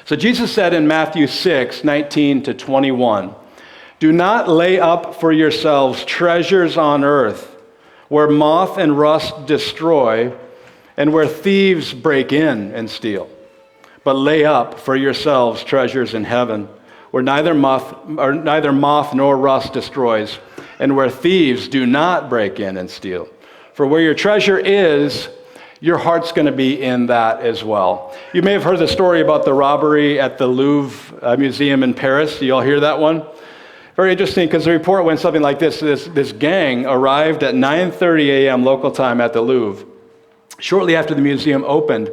So Jesus said in Matthew 6:19-21, "Do not lay up for yourselves treasures on earth, where moth and rust destroy, and where thieves break in and steal. But lay up for yourselves treasures in heaven, where neither moth nor rust destroys, and where thieves do not break in and steal. For where your treasure is, your heart's going to be in that as well." You may have heard the story about the robbery at the Louvre Museum in Paris. You all hear that one? Very interesting, because the report went something like this. This gang arrived at 9:30 a.m. local time at the Louvre. Shortly after the museum opened,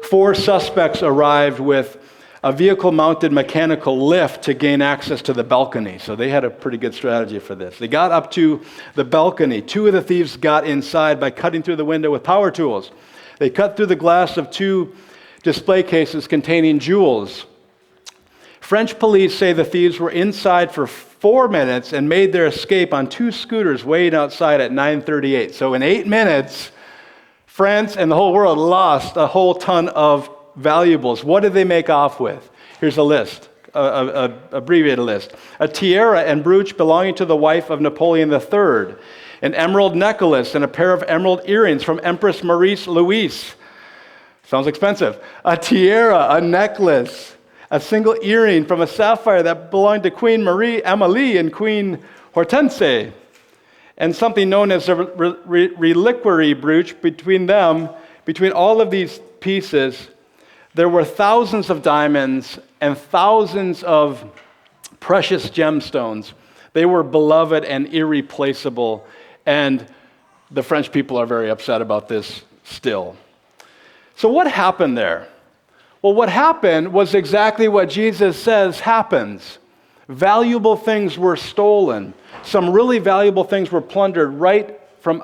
4 suspects arrived with a vehicle-mounted mechanical lift to gain access to the balcony. So they had a pretty good strategy for this. They got up to the balcony. 2 of the thieves got inside by cutting through the window with power tools. They cut through the glass of 2 display cases containing jewels. French police say the thieves were inside for 4 minutes and made their escape on 2 scooters waiting outside at 9:38. So in 8 minutes, France and the whole world lost a whole ton of valuables. What did they make off with? Here's a list, a abbreviated list. A tiara and brooch belonging to the wife of Napoleon III, an emerald necklace and a pair of emerald earrings from Empress Maurice Louise. Sounds expensive. A tiara, a necklace, a single earring from a sapphire that belonged to Queen Marie Amélie and Queen Hortense, and something known as a reliquary brooch. Between all of these pieces, there were thousands of diamonds and thousands of precious gemstones. They were beloved and irreplaceable, and the French people are very upset about this still. So what happened there? Well, what happened was exactly what Jesus says happens. Valuable things were stolen. Some really valuable things were plundered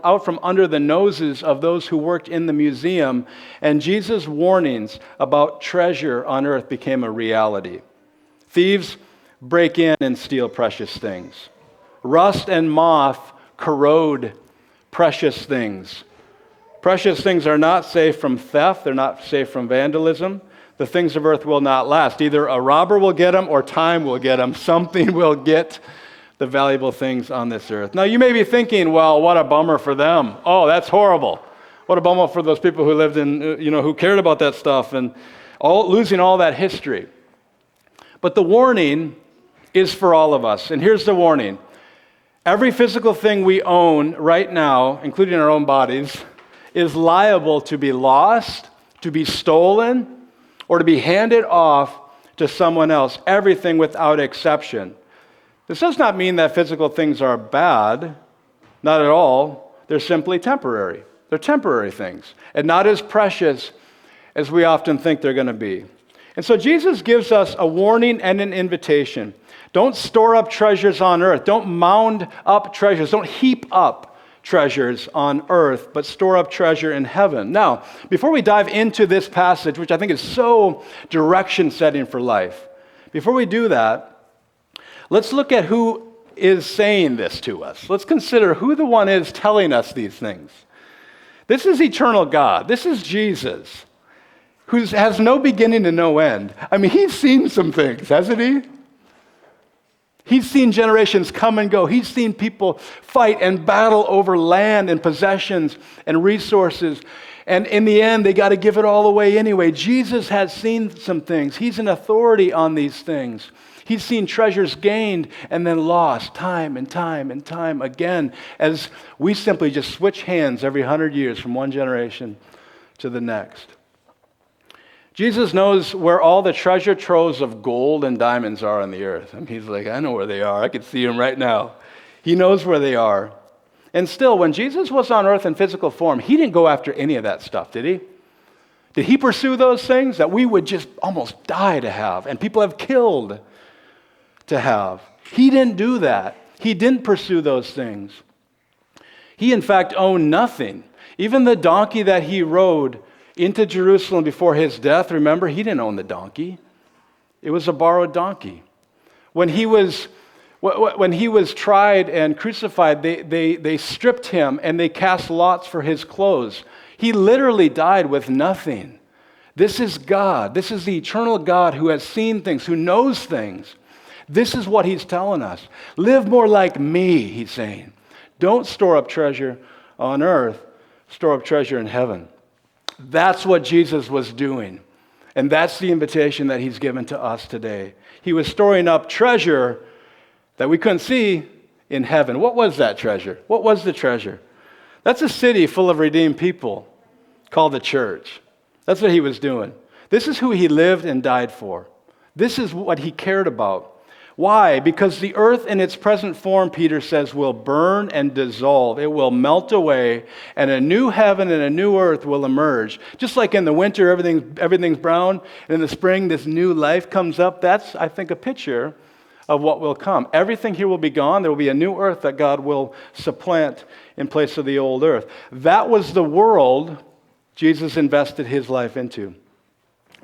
out from under the noses of those who worked in the museum, and Jesus' warnings about treasure on earth became a reality. Thieves break in and steal precious things. Rust and moth corrode precious things. Precious things are not safe from theft. They're not safe from vandalism. The things of earth will not last. Either a robber will get them or time will get them. Something will get the valuable things on this earth. Now, you may be thinking, well, what a bummer for them. Oh, that's horrible. What a bummer for those people who lived in, who cared about that stuff and losing all that history. But the warning is for all of us. And here's the warning. Every physical thing we own right now, including our own bodies, is liable to be lost, to be stolen, or to be handed off to someone else. Everything without exception. This does not mean that physical things are bad. Not at all. They're simply temporary. They're temporary things, and not as precious as we often think they're going to be. And so Jesus gives us a warning and an invitation. Don't store up treasures on earth. Don't mound up treasures. Don't heap up treasures on earth, but store up treasure in heaven. Now, before we dive into this passage, which I think is so direction setting for life, before we do that, let's look at who is saying this to us. Let's consider who the one is telling us these things. This is eternal God. This is Jesus, who has no beginning and no end. I mean, he's seen some things, hasn't he? He's seen generations come and go. He's seen people fight and battle over land and possessions and resources. And in the end, they got to give it all away anyway. Jesus has seen some things. He's an authority on these things. He's seen treasures gained and then lost time and time and time again, as we simply just switch hands every 100 years from one generation to the next. Jesus knows where all the treasure troves of gold and diamonds are on the earth. And he's like, I know where they are. I can see them right now. He knows where they are. And still, when Jesus was on earth in physical form, he didn't go after any of that stuff, did he? Did he pursue those things that we would just almost die to have and people have killed to have? He didn't do that. He didn't pursue those things. He, in fact, owned nothing. Even the donkey that he rode into Jerusalem before his death, remember, he didn't own the donkey. It was a borrowed donkey. When he was tried and crucified, they stripped him and they cast lots for his clothes. He literally died with nothing. This is God. This is the eternal God who has seen things, who knows things. This is what he's telling us. Live more like me, he's saying. Don't store up treasure on earth. Store up treasure in heaven. That's what Jesus was doing. And that's the invitation that he's given to us today. He was storing up treasure that we couldn't see in heaven. What was that treasure? What was the treasure? That's a city full of redeemed people called the church. That's what he was doing. This is who he lived and died for. This is what he cared about. Why? Because the earth in its present form, Peter says, will burn and dissolve. It will melt away, and a new heaven and a new earth will emerge. Just like in the winter, everything's brown, and in the spring, this new life comes up. That's, I think, a picture of what will come. Everything here will be gone. There will be a new earth that God will supplant in place of the old earth. That was the world Jesus invested his life into.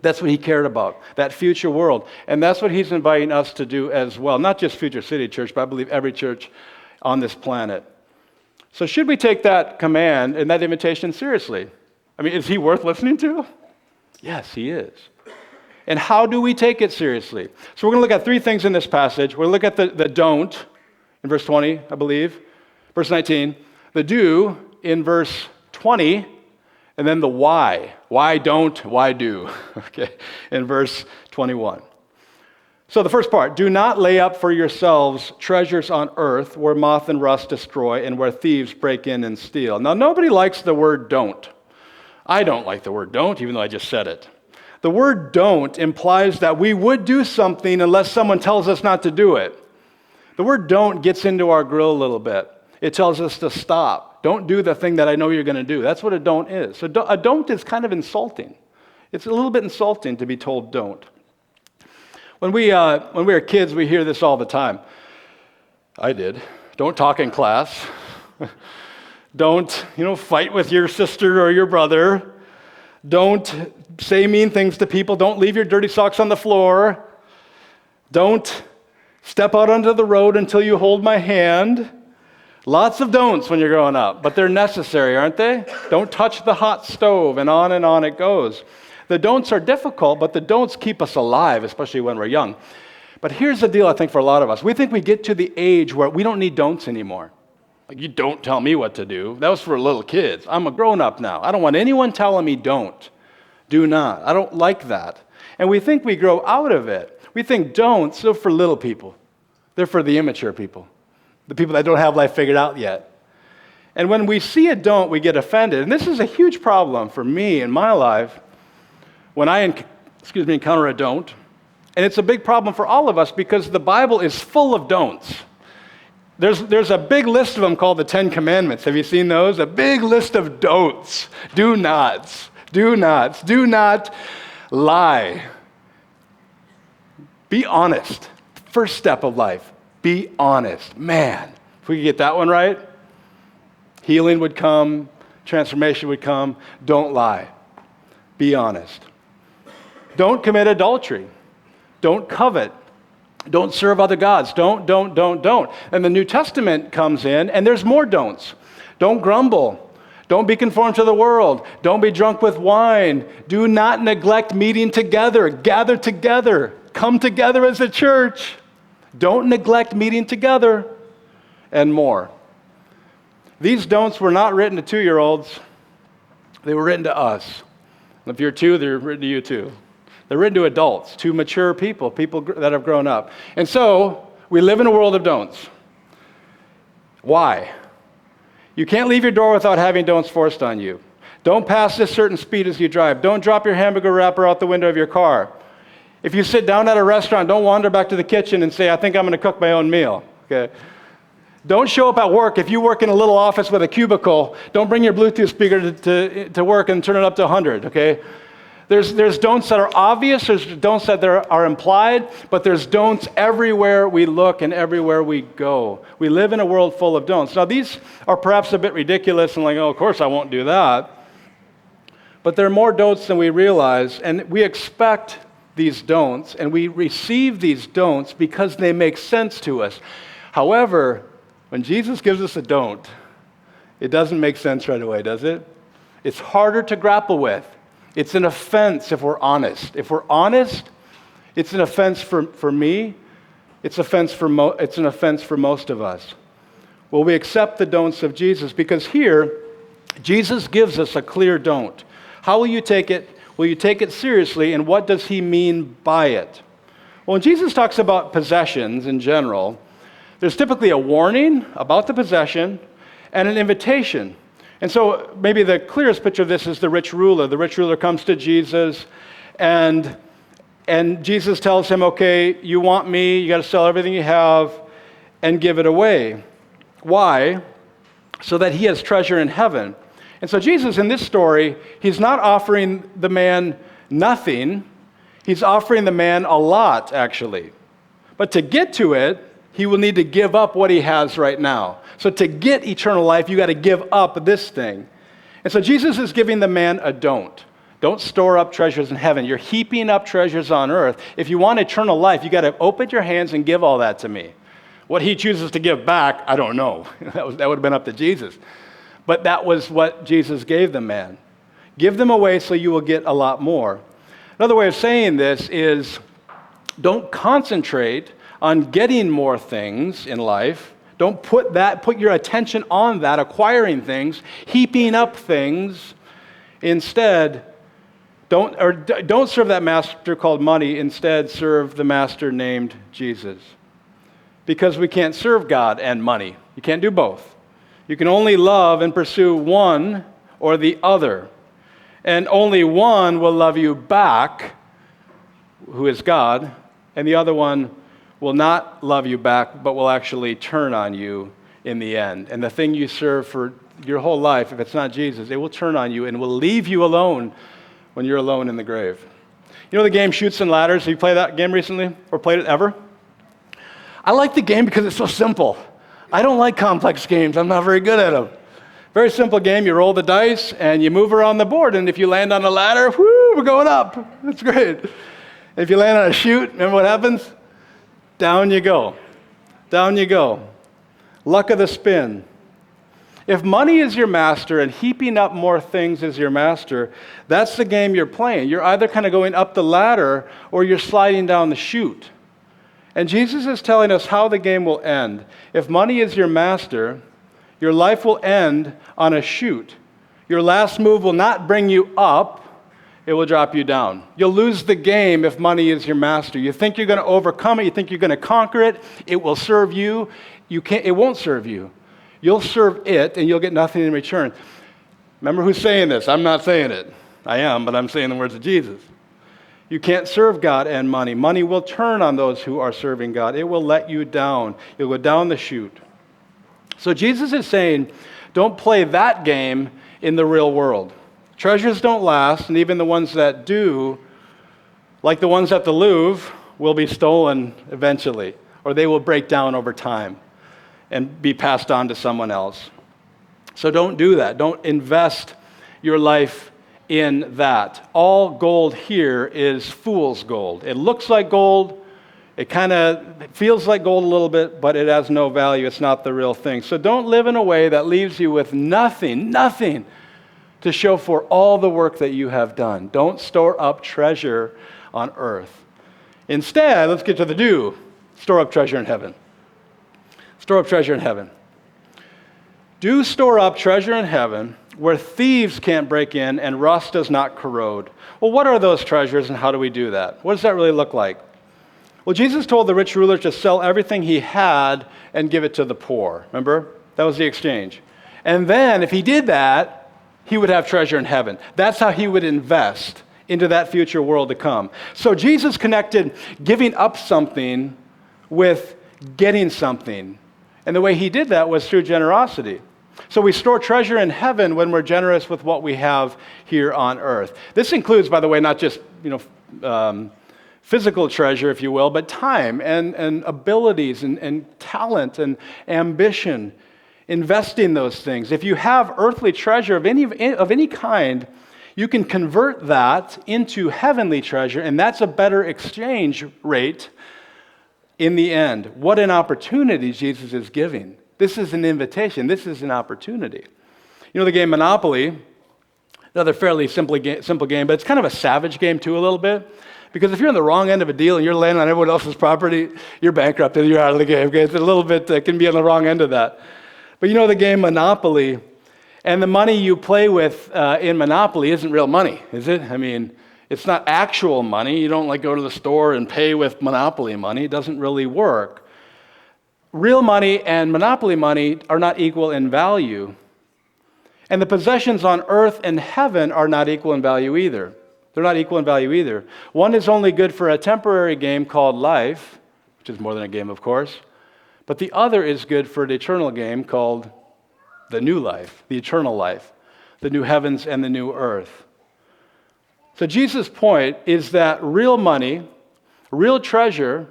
That's what he cared about, that future world. And that's what he's inviting us to do as well. Not just Future City Church, but I believe every church on this planet. So should we take that command and that invitation seriously? I mean, is he worth listening to? Yes, he is. And how do we take it seriously? So we're going to look at three things in this passage. We'll look at the don't in verse 20, I believe. Verse 19. The do in verse 20. And then the why. Why don't, why do? Okay, in verse 21. So the first part, do not lay up for yourselves treasures on earth where moth and rust destroy and where thieves break in and steal. Now, nobody likes the word don't. I don't like the word don't, even though I just said it. The word don't implies that we would do something unless someone tells us not to do it. The word don't gets into our grill a little bit. It tells us to stop. Don't do the thing that I know you're going to do. That's what a don't is. So a don't is kind of insulting. It's a little bit insulting to be told don't. When we were kids, we hear this all the time. I did. Don't talk in class. Don't, fight with your sister or your brother. Don't say mean things to people. Don't leave your dirty socks on the floor. Don't step out onto the road until you hold my hand. Lots of don'ts when you're growing up, but they're necessary, aren't they? Don't touch the hot stove, and on it goes. The don'ts are difficult, but the don'ts keep us alive, especially when we're young. But here's the deal, I think, for a lot of us. We think we get to the age where we don't need don'ts anymore. Like, you don't tell me what to do. That was for little kids. I'm a grown-up now. I don't want anyone telling me don't. Do not. I don't like that. And we think we grow out of it. We think don'ts are for little people. They're for the immature people. The people that don't have life figured out yet. And when we see a don't, we get offended. And this is a huge problem for me in my life when I encounter a don't. And it's a big problem for all of us because the Bible is full of don'ts. There's a big list of them called the 10 Commandments. Have you seen those? A big list of don'ts. Do nots. Do nots. Do not lie. Be honest. First step of life. Be honest. Man, if we could get that one right, healing would come, transformation would come. Don't lie. Be honest. Don't commit adultery. Don't covet. Don't serve other gods. Don't. And the New Testament comes in, and there's more don'ts. Don't grumble. Don't be conformed to the world. Don't be drunk with wine. Do not neglect meeting together. Gather together. Come together as a church. Don't neglect meeting together, and more. These don'ts were not written to 2-year-olds. They were written to us. If you're 2, they're written to you too. They're written to adults, to mature people that have grown up. And so, we live in a world of don'ts. Why? You can't leave your door without having don'ts forced on you. Don't pass this certain speed as you drive. Don't drop your hamburger wrapper out the window of your car. If you sit down at a restaurant, don't wander back to the kitchen and say, I think I'm going to cook my own meal. Okay? Don't show up at work. If you work in a little office with a cubicle, don't bring your Bluetooth speaker to work and turn it up to 100. Okay? There's don'ts that are obvious, there's don'ts that are implied, but there's don'ts everywhere we look and everywhere we go. We live in a world full of don'ts. Now, these are perhaps a bit ridiculous and like, oh, of course I won't do that. But there are more don'ts than we realize, and we expect these don'ts, and we receive these don'ts because they make sense to us. However, when Jesus gives us a don't, it doesn't make sense right away, does it? It's harder to grapple with. It's an offense if we're honest. If we're honest, it's an offense for me. It's an offense for most of us. Well, we accept the don'ts of Jesus because here, Jesus gives us a clear don't. How will you take it? Will you take it seriously, and what does he mean by it? Well, when Jesus talks about possessions in general, there's typically a warning about the possession and an invitation. And so maybe the clearest picture of this is the rich ruler. The rich ruler comes to Jesus, and Jesus tells him, okay, you want me, you got to sell everything you have and give it away. Why? So that he has treasure in heaven. And so Jesus, in this story, he's not offering the man nothing. He's offering the man a lot, actually. But to get to it, he will need to give up what he has right now. So to get eternal life, you got to give up this thing. And so Jesus is giving the man a don't. Don't store up treasures in heaven. You're heaping up treasures on earth. If you want eternal life, you got to open your hands and give all that to me. What he chooses to give back, I don't know. That would have been up to Jesus. But that was what Jesus gave the man. Give them away so you will get a lot more. Another way of saying this is don't concentrate on getting more things in life. Don't put your attention on that, acquiring things, heaping up things. Instead, don't serve that master called money. Instead, serve the master named Jesus. Because we can't serve God and money. You can't do both. You can only love and pursue one or the other. And only one will love you back, who is God, and the other one will not love you back, but will actually turn on you in the end. And the thing you serve for your whole life, if it's not Jesus, it will turn on you and will leave you alone when you're alone in the grave. You know the game Chutes and Ladders? Have you played that game recently or played it ever? I like the game because it's so simple. I don't like complex games. I'm not very good at them. Very simple game. You roll the dice and you move around the board, and if you land on a ladder, whoo, we're going up. That's great. If you land on a chute, remember what happens? Down you go. Down you go. Luck of the spin. If money is your master and heaping up more things is your master, that's the game you're playing. You're either kind of going up the ladder or you're sliding down the chute. And Jesus is telling us how the game will end. If money is your master, your life will end on a chute. Your last move will not bring you up, it will drop you down. You'll lose the game if money is your master. You think you're going to overcome it, you think you're going to conquer it, it will serve you. It won't serve you. You'll serve it and you'll get nothing in return. Remember who's saying this? I'm not saying it. I am, but I'm saying the words of Jesus. You can't serve God and money. Money will turn on those who are serving God. It will let you down. You'll go down the chute. So Jesus is saying, don't play that game in the real world. Treasures don't last, and even the ones that do, like the ones at the Louvre, will be stolen eventually, or they will break down over time and be passed on to someone else. So don't do that. Don't invest your life in that. All gold here is fool's gold. It looks like gold. It kind of feels like gold a little bit, but it has no value. It's not the real thing. So don't live in a way that leaves you with nothing to show for all the work that you have done. Don't store up treasure on earth. Instead, let's get to the do. Store up treasure in heaven. Store up treasure in heaven. Do store up treasure in heaven where thieves can't break in and rust does not corrode. Well, what are those treasures and how do we do that? What does that really look like? Well, Jesus told the rich ruler to sell everything he had and give it to the poor. Remember? That was the exchange. And then if he did that, he would have treasure in heaven. That's how he would invest into that future world to come. So Jesus connected giving up something with getting something. And the way he did that was through generosity. So we store treasure in heaven when we're generous with what we have here on earth. This includes, by the way, not just physical treasure, if you will, but time and abilities and talent and ambition. Investing those things. If you have earthly treasure of any kind, you can convert that into heavenly treasure, and that's a better exchange rate in the end. What an opportunity Jesus is giving. This is an invitation. This is an opportunity. You know the game Monopoly? Another fairly simple game, but it's kind of a savage game too a little bit. Because if you're on the wrong end of a deal and you're landing on everyone else's property, you're bankrupted, you're out of the game. Okay? It's a little bit, can be on the wrong end of that. But you know the game Monopoly, and the money you play with in Monopoly isn't real money, is it? I mean, it's not actual money. You don't like go to the store and pay with Monopoly money. It doesn't really work. Real money and Monopoly money are not equal in value. And the possessions on earth and heaven are not equal in value either. They're not equal in value either. One is only good for a temporary game called life, which is more than a game, of course. But the other is good for an eternal game called the new life, the eternal life, the new heavens and the new earth. So Jesus' point is that real money, real treasure,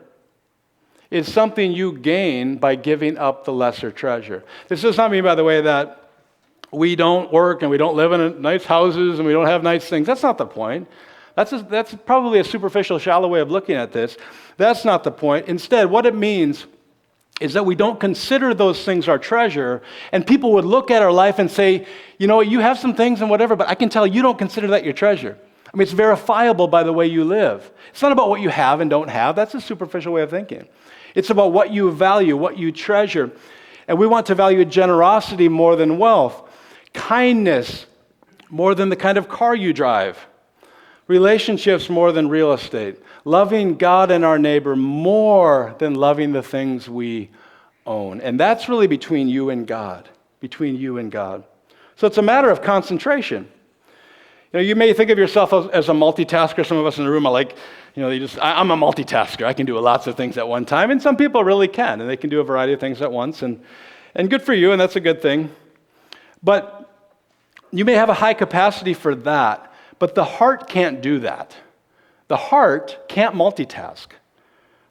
is something you gain by giving up the lesser treasure. This does not mean, by the way, that we don't work and we don't live in nice houses and we don't have nice things. That's not the point. That's probably a superficial, shallow way of looking at this. That's not the point. Instead, what it means is that we don't consider those things our treasure, and people would look at our life and say, you know, you have some things and whatever, but I can tell you don't consider that your treasure. I mean, it's verifiable by the way you live. It's not about what you have and don't have. That's a superficial way of thinking. It's about what you value, what you treasure. And we want to value generosity more than wealth. Kindness more than the kind of car you drive. Relationships more than real estate. Loving God and our neighbor more than loving the things we own. And that's really between you and God. Between you and God. So it's a matter of concentration. You know, you may think of yourself as a multitasker. Some of us in the room are like, you know, I'm a multitasker. I can do lots of things at one time. And some people really can. And they can do a variety of things at once. And good for you, and that's a good thing. But you may have a high capacity for that, but the heart can't do that. The heart can't multitask.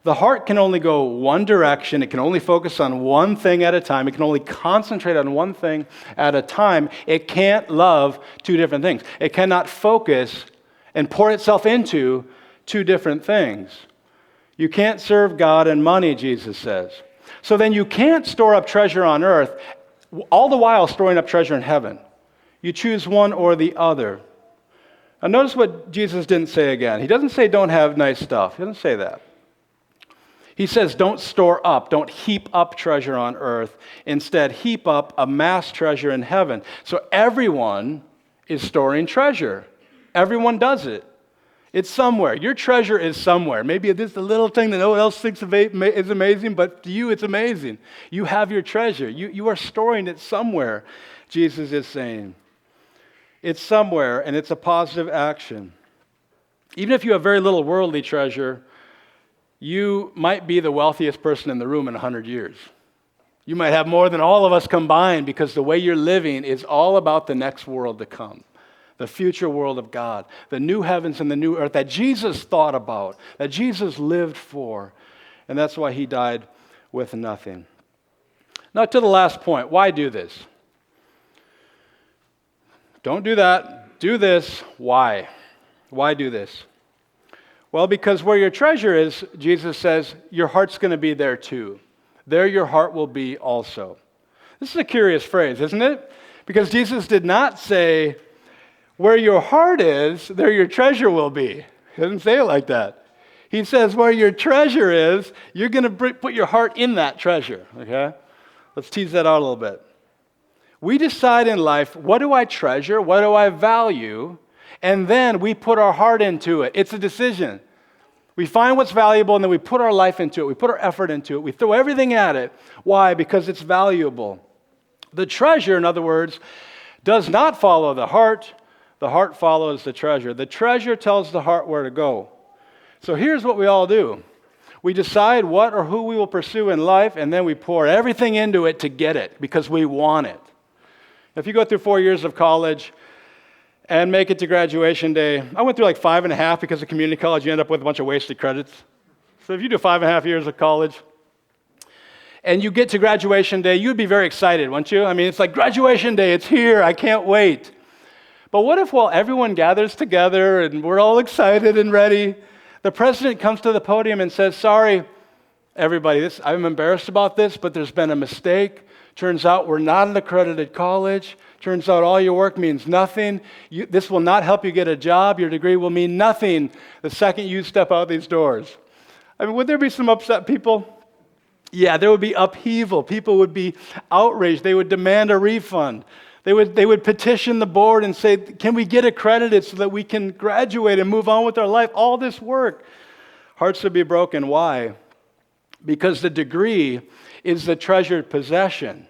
The heart can only go one direction. It can only focus on one thing at a time. It can only concentrate on one thing at a time. It can't love two different things. It cannot focus and pour itself into two different things. You can't serve God and money, Jesus says. So then you can't store up treasure on earth, all the while storing up treasure in heaven. You choose one or the other. Now notice what Jesus didn't say again. He doesn't say don't have nice stuff. He doesn't say that. He says don't store up, don't heap up treasure on earth. Instead, heap up, amass treasure in heaven. So everyone is storing treasure. Everyone does it. It's somewhere. Your treasure is somewhere. Maybe it's a little thing that no one else thinks is amazing, but to you it's amazing. You have your treasure. You are storing it somewhere, Jesus is saying. It's somewhere, and it's a positive action. Even if you have very little worldly treasure, you might be the wealthiest person in the room in 100 years. You might have more than all of us combined because the way you're living is all about the next world to come, the future world of God, the new heavens and the new earth that Jesus thought about, that Jesus lived for, and that's why he died with nothing. Now to the last point, why do this? Don't do that. Do this. Why? Why do this? Well, because where your treasure is, Jesus says, your heart's going to be there too. There your heart will be also. This is a curious phrase, isn't it? Because Jesus did not say, where your heart is, there your treasure will be. He doesn't say it like that. He says, where your treasure is, you're going to put your heart in that treasure. Okay? Let's tease that out a little bit. We decide in life, what do I treasure? What do I value? And then we put our heart into it. It's a decision. We find what's valuable and then we put our life into it. We put our effort into it. We throw everything at it. Why? Because it's valuable. The treasure, in other words, does not follow the heart. The heart follows the treasure. The treasure tells the heart where to go. So here's what we all do. We decide what or who we will pursue in life, and then we pour everything into it to get it because we want it. If you go through 4 years of college and make it to graduation day, I went through like 5.5 because of community college. You end up with a bunch of wasted credits. So if you do 5.5 years of college and you get to graduation day, you'd be very excited, wouldn't you? I mean, it's like graduation day, it's here, I can't wait. But what if while everyone gathers together and we're all excited and ready, the president comes to the podium and says, sorry, everybody, I'm embarrassed about this, but there's been a mistake. Turns out we're not an accredited college. Turns out all your work means nothing. This will not help you get a job. Your degree will mean nothing the second you step out these doors. I mean, would there be some upset people? Yeah, there would be upheaval. People would be outraged. They would demand a refund. They would petition the board and say, can we get accredited so that we can graduate and move on with our life? All this work. Hearts would be broken. Why? Because the degree is the treasured possession.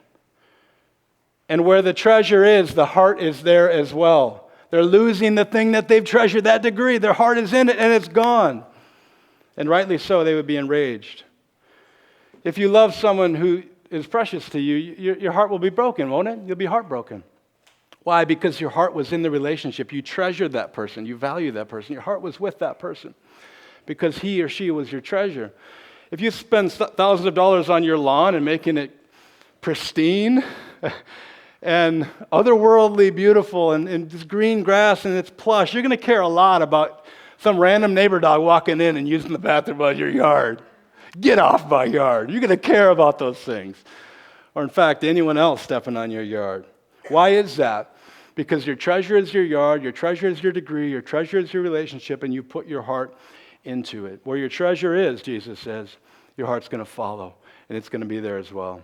And where the treasure is, the heart is there as well. They're losing the thing that they've treasured, that degree. Their heart is in it and it's gone. And rightly so, they would be enraged. If you love someone who is precious to you, your heart will be broken, won't it? You'll be heartbroken. Why? Because your heart was in the relationship. You treasured that person. You valued that person. Your heart was with that person because he or she was your treasure. If you spend thousands of dollars on your lawn and making it pristine and otherworldly beautiful and just green grass and it's plush, you're going to care a lot about some random neighbor dog walking in and using the bathroom on your yard. Get off my yard. You're going to care about those things. Or in fact, anyone else stepping on your yard. Why is that? Because your treasure is your yard, your treasure is your degree, your treasure is your relationship, and you put your heart into it. Where your treasure is, Jesus says, your heart's going to follow, and it's going to be there as well.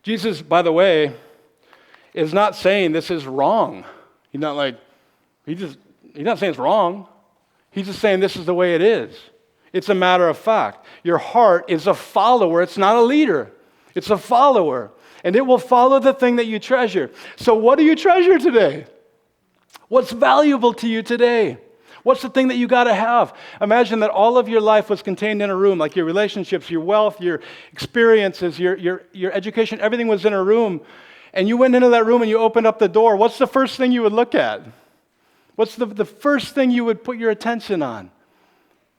Jesus, by the way, is not saying this is wrong. He's not saying it's wrong. He's just saying this is the way it is. It's a matter of fact. Your heart is a follower. It's not a leader. It's a follower. And it will follow the thing that you treasure. So what do you treasure today? What's valuable to you today? What's the thing that you got to have? Imagine that all of your life was contained in a room, like your relationships, your wealth, your experiences, your education, everything was in a room. And you went into that room and you opened up the door. What's the first thing you would look at? What's the first thing you would put your attention on?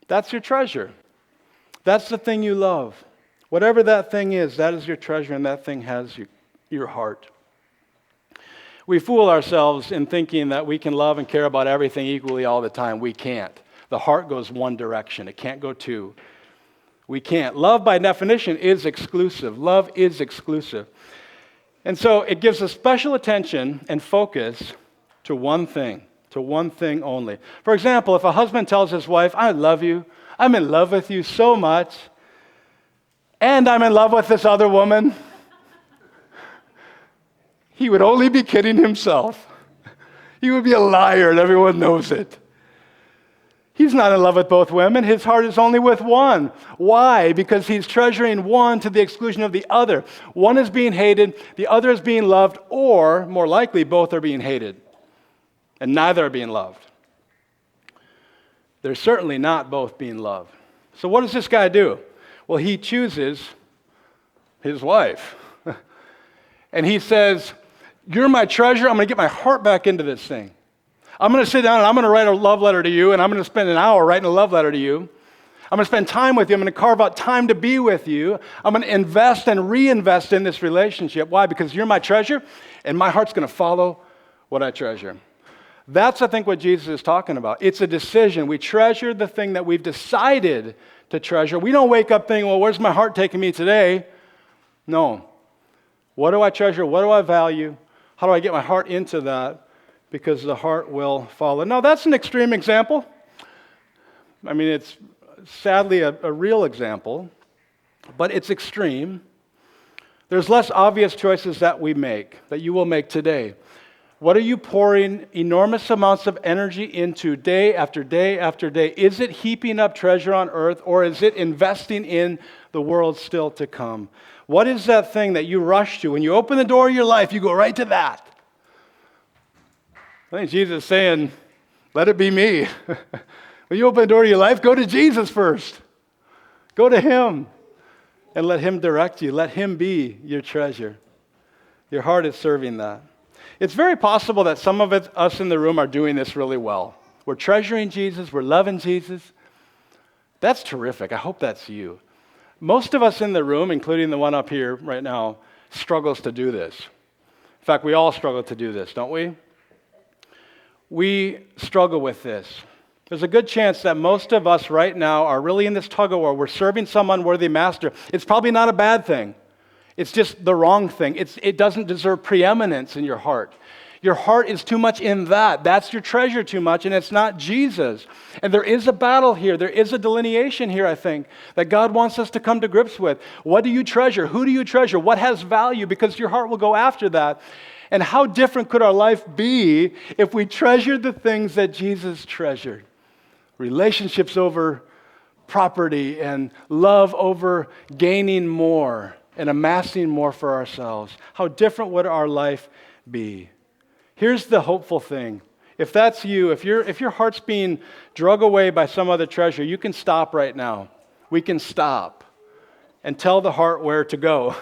That's your treasure. That's the thing you love. Whatever that thing is, that is your treasure, and that thing has your heart. We fool ourselves in thinking that we can love and care about everything equally all the time. We can't. The heart goes one direction. It can't go two. We can't. Love, by definition, is exclusive. Love is exclusive. And so it gives a special attention and focus to one thing only. For example, if a husband tells his wife, I love you, I'm in love with you so much, and I'm in love with this other woman, he would only be kidding himself. He would be a liar, and everyone knows it. He's not in love with both women. His heart is only with one. Why? Because he's treasuring one to the exclusion of the other. One is being hated, the other is being loved, or, more likely, both are being hated. And neither are being loved. They're certainly not both being loved. So what does this guy do? Well, he chooses his wife. And he says, you're my treasure. I'm going to get my heart back into this thing. I'm going to sit down and I'm going to write a love letter to you, and I'm going to spend an hour writing a love letter to you. I'm going to spend time with you. I'm going to carve out time to be with you. I'm going to invest and reinvest in this relationship. Why? Because you're my treasure, and my heart's going to follow what I treasure. That's, I think, what Jesus is talking about. It's a decision. We treasure the thing that we've decided to treasure. We don't wake up thinking, well, where's my heart taking me today? No. What do I treasure? What do I value? How do I get my heart into that? Because the heart will follow. Now, that's an extreme example. I mean, it's sadly a real example, but it's extreme. There's less obvious choices that we make, that you will make today. What are you pouring enormous amounts of energy into day after day after day? Is it heaping up treasure on earth, or is it investing in the world still to come? What is that thing that you rush to? When you open the door of your life, you go right to that. I think Jesus is saying, let it be me. When you open the door of your life, go to Jesus first. Go to Him and let Him direct you. Let Him be your treasure. Your heart is serving that. It's very possible that some of us in the room are doing this really well. We're treasuring Jesus. We're loving Jesus. That's terrific. I hope that's you. Most of us in the room, including the one up here right now, struggles to do this. In fact, we all struggle to do this, don't we? We struggle with this. There's a good chance that most of us right now are really in this tug of war. We're serving some unworthy master. It's probably not a bad thing. It's just the wrong thing. It doesn't deserve preeminence in your heart. Your heart is too much in that. That's your treasure too much, and it's not Jesus. And there is a battle here. There is a delineation here, I think, that God wants us to come to grips with. What do you treasure? Who do you treasure? What has value? Because your heart will go after that. And how different could our life be if we treasured the things that Jesus treasured? Relationships over property, and love over gaining more and amassing more for ourselves. How different would our life be? Here's the hopeful thing. If that's you, if your heart's being drug away by some other treasure, you can stop right now. We can stop and tell the heart where to go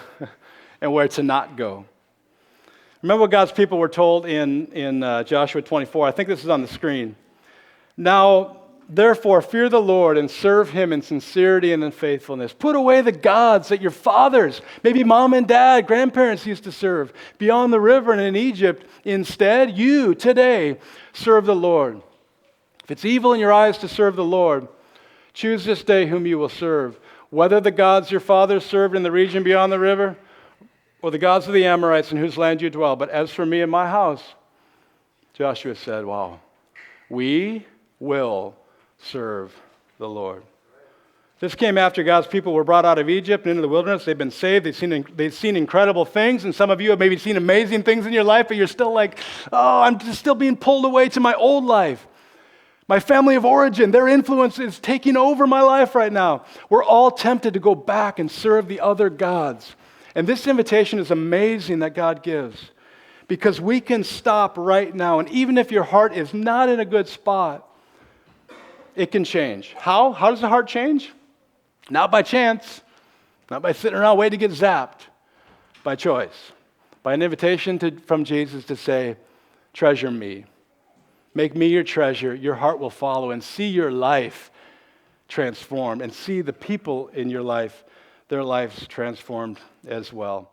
and where to not go. Remember what God's people were told in Joshua 24. I think this is on the screen. Now, therefore, fear the Lord and serve him in sincerity and in faithfulness. Put away the gods that your fathers, maybe mom and dad, grandparents used to serve beyond the river and in Egypt. Instead, you today serve the Lord. If it's evil in your eyes to serve the Lord, choose this day whom you will serve, whether the gods your fathers served in the region beyond the river or the gods of the Amorites in whose land you dwell. But as for me and my house, Joshua said, wow, we will serve the Lord. This came after God's people were brought out of Egypt and into the wilderness. They've been saved. They've seen incredible things. And some of you have maybe seen amazing things in your life, but you're still like, oh, I'm just still being pulled away to my old life. My family of origin, their influence is taking over my life right now. We're all tempted to go back and serve the other gods. And this invitation is amazing that God gives, because we can stop right now. And even if your heart is not in a good spot, it can change. How? How does the heart change? Not by chance, not by sitting around waiting to get zapped, by choice, by an invitation from Jesus to say, treasure me. Make me your treasure. Your heart will follow, and see your life transformed, and see the people in your life, their lives transformed as well.